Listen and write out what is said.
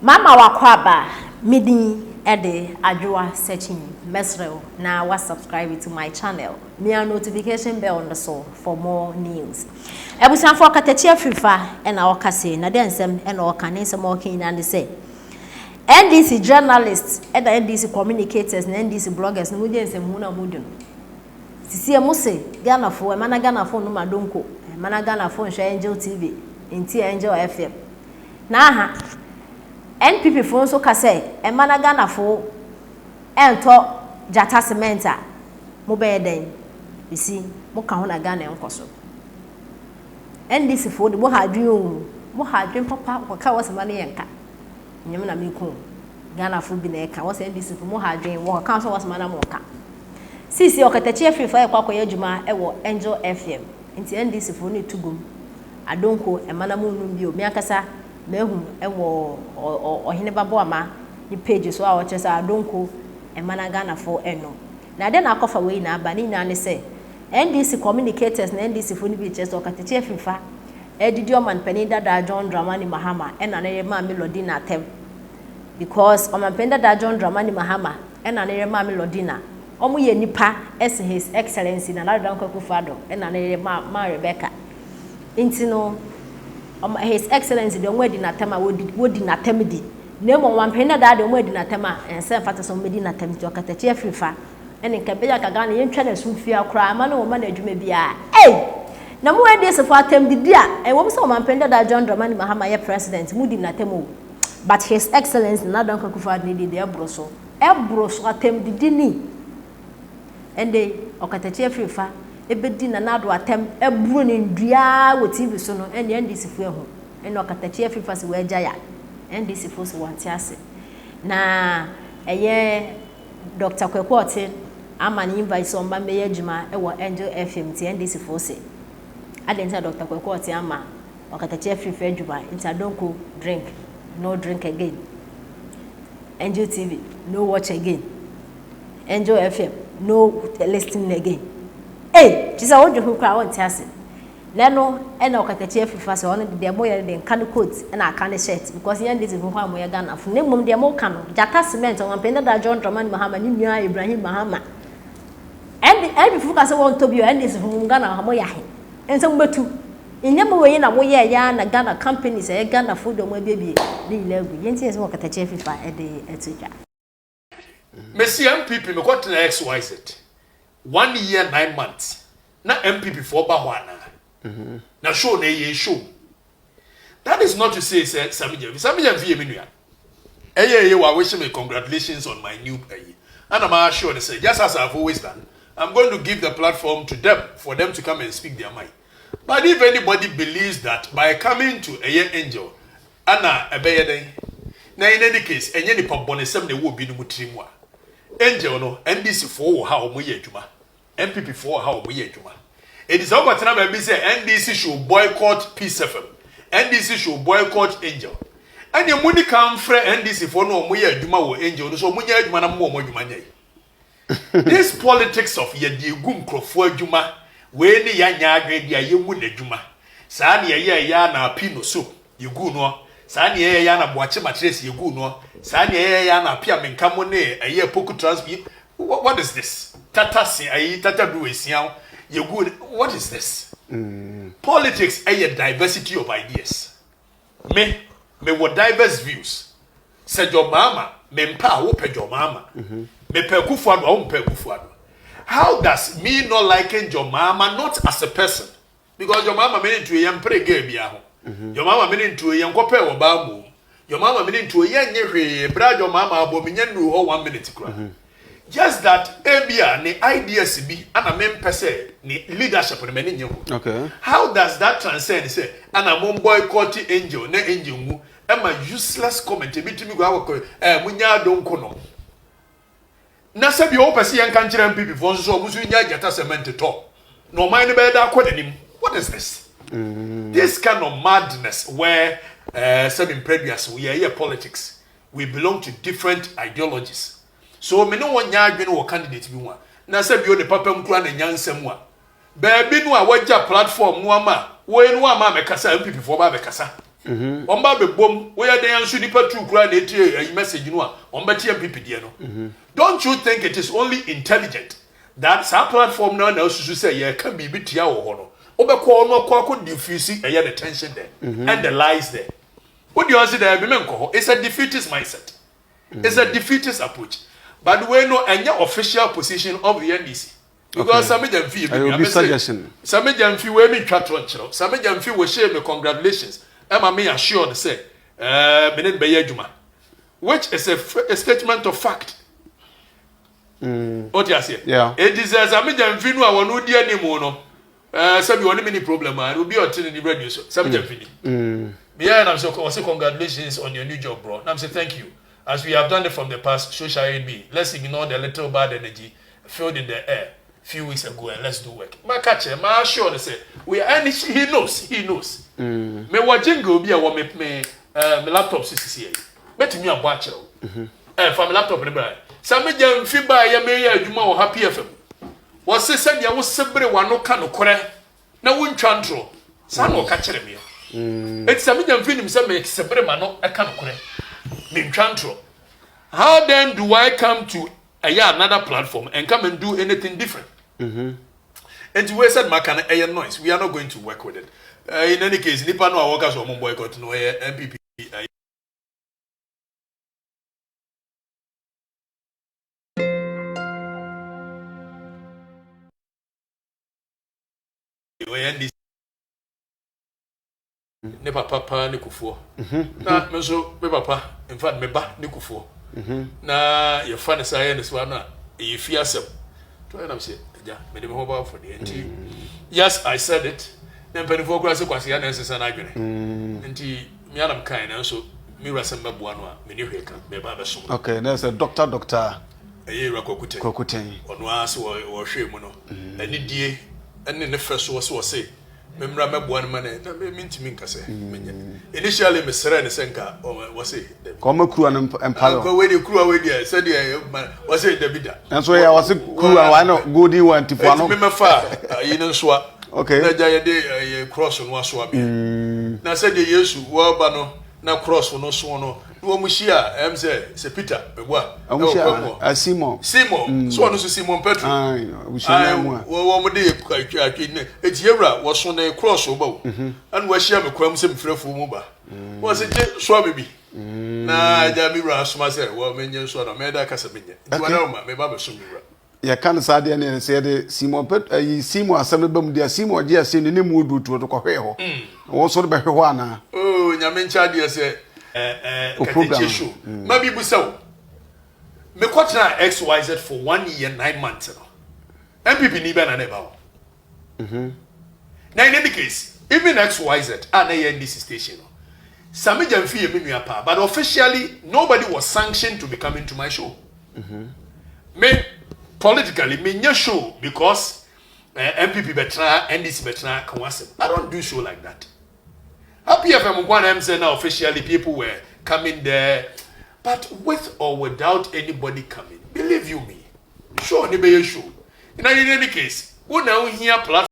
Mama wakwaba midi ede adwa searching mesrel na wa subscribe to my channel. Me a notification bell on the so for more news. Ebusan for katachi afifa e na okase na den nsem e na okane nsem okin na say NDC journalists and the NDC communicators and NDC bloggers no dey nsem hu na mudun. Sisi e mo se Ghana fo e mana Ghana fo no madonko e mana Ghana fo nhwe Angel TV enti Angel FM na ha NPP fo so ka say e mana Ghana fo ento Dzata cement a mo be den isi mo ka ho na Ghana enkoso NDC fo de mo hadwen papa ka wasema ne yenka nyem na meku Ghana fo bi na eka wasa NDC fo mo hadwen wo ka so wasema na mo ka sisi okatachi afifa e kwakoye adwuma e wo Angel FM nti NDC fo ne tugum adonko e mana mo num bio me akasa mehu e wo ohene babo ama ni page so a wo chesa adonko e mana Ghana fo eno na de na akofa we na aba ni na ne se NDC communicators na NDC fo ni bi chesa okatachi afifa edidi o man penida da John Dramani Mahama e na ne ma melody na tem because o man penida da John Dramani Mahama e na ne ma melody na omo ye nipa as his excellency na Ladan Kwakufado e na ne ma Rebecca intino his excellency de onwedi na tema wodi na tem di nemo wampena da de onwedi na tema ense fata so medi na tem ti okatachi afrifa ene nka beja ka Ghana yentwa na sumfia kra ama na wo ma na adwuma bia na mo edi se fa tem di a e wo so wampena da John Dramani Mahama ye president mudi na tem o but his excellency na Ladan Kwakufado ni de ebroso atem di ni ende okatachi afrifa ebedi na nado atem eburu ne ndua wo TV so no ene NDC fu ehu ene okatachi afifa se we agya ya NDC fu so wanti ase na eye Dr. Kwekwote amani invite so mba meye adwuma e wo Angel FM ti NDC fu se adenta Dr. Kwekwote ama okatachi afifa adwuma nta donko drink no drink again Angel TV no watch again Angel FM no listening again tisa wonje hu kwa won tiase leno ena okatachi afifa se won de boye de kan coat na kan shirt because yan this hu kwa mo ya Ghana fu ne mum de mo kan Dzata cement on penda da John Dramani Mahama ni nua Ibrahim Mahama and fu ka se won tobio and this hu Ghana ha mo ya he ensem betu inyama we na mo ye ya na Ghana companies e Ghana food mo bebie ni legu yenti ese okatachi afifa e de etija Messi NPP me kwat na XYZ 1 year 9 months na MPP for bahwana na show na ye show that is not to say Samija vie menua ye wa wish me congratulations on my new pay and I'm sure they say just as I've always done I'm going to give the platform to them for them to come and speak their mind but if anybody believes that by coming to a Angel ana ebeyeden na in any case enye ni pabonesem na wo bi no mutirimu a Angel no NDC for ha omo ye adwuma NPP for ha omo ye adwuma it is about na be say NDC should boycott Peace FM NDC should boycott Angel and you money come free NDC for no omo ye adwuma wo Angel no so omo ye adwuma na mo omo adwuma nyai this politics of ye di gu nkrofo adwuma we ni ya nya adwe dia ye mu na adwuma saa na ye ya na pino so ye gu no saa na ye ya na boache matres ye gu no saa na ye ya na pia menkamo ne eye poku transport what is this tata si ayi tata do esian ye gu what is this politics a diversity of ideas me what diverse views say your mama me mpa wo pe your mama me pe kufuado wo mpe kufuado how does me not liking your mama not as a person because your mama me into ye mpre girl bia ho your mama me into ye nkope wo ba mu your mama me into ye nye hwe bra your mama abo me nyandu ho 1 minute kura just that ebia ni ideas bi ana me mpese ni leadership ni me nye ho okay how does that transcend say ana mo boycott Angel na Angel mu am useless comment bitimi go awko munya donko no na se bi o pese yan kan kire MPP fo so musu nya Dzata cement to no mind be da akodanim what is this this kind of madness where some imprevious we are here politics we belong to different ideologies so me no nya adwene wo candidate bi mu na se bi o de papa mkura na nyansam a ba bi no a wagya platform mu ama wo enu ama me kasa MPP fo ba be kasa Omba be bom, we are the answer nipa true cry a message no a ombeti MPP die no. Don't you think it is only intelligent that some platform now susu say ye can be bitia wo ho no. Obekọ no kwa diffuse the tension there and the lies there. What do you say there be menko? It's a defeatist mindset. It's a defeatist approach. But we know any official position of the NDC. Because some of them feel suggestion. Some of them feel we chat on channel. Some of them feel we share me congratulations. Emma me assured say Benin Bayejuma, which is a statement of fact. What you say? Yeah. It is as some of them feel no one would anymore no. Some you any problem and will be attending the radio. Some of them feel. Yeah, and I'm so congratulations on your new job, bro. And I'm saying thank you. As we have done it from the past, so shall it be. Let's ignore the little bad energy filled in the air a few weeks ago and let's do work. My catcher, my sure to say, we are any he knows. Me wa jingle be a woman me laptop CCA. Bet me a watcher. From laptop in the brand. Some jam fiba ya me ya juma or happy FM. Was say ya was sebre one no can okore. Na won twantro. San no catcher me. It's some jam film say me sebre ma no e kan okore. How then do I come to another platform and come and do anything different? And we said, "Makana air noise. We are not going to work with it." In any case, Nipa no workers or boycott no NPP. NDC. Ne papa ne kufuo na me so me papa in fact me ba ne kufuo na ye fa ne say ne so na e fi asem to na me say ja me de me ho ba for the enti yes I said it na mpani fo kura se kwase ya na nsesa na adwene enti me anam kan na so me rasem ba boa no a me ne hweka me ba be so okay there's a doctor eye rakokuten ono aso wo hwe mu no ani die ene ne freso so say memra meboa no mane na me ntimi nkase menya initially me sere ne senka o say come kruwa no empire ko we de kruwa we de say de o say Davida and so ya was kruwa why no golden one tifo no me mefa yi ne nso okay na ja ye de cross no aso abi na say de Yesu wo ba no na cross no so no wo muhia em say Peter meboa Simon so no so Simon Petro wo mo de atwa ne etiewura wo so na cross wo ba wo an wo hia me kwam se mfrefo mu ba wo se je so abebi na ja mi wura so ma say wo menye so na me da kasa menye nti na ma me ba be so mi wura ya kan saade ne se de Simon Petro Simon asem bam dia Simon je ase ne mu du to ko hwe ho wo so de be hwe ho ana nyame ncha de se show. Maybe busaw. Me kwatna XYZ for 1 year 9 months no. MPP ni be na neba wo. Now in any case, even XYZ and NDC station no. Sami jamfi ye menu apa, but officially nobody was sanctioned to be coming to my show. Me politically me nya show because MPP betra NDC betra kanwasem. I don't do show like that. Happy FM Gwana say now officially people were coming there, but with or without anybody coming, believe you me, sure, show. In any case, we now here platform.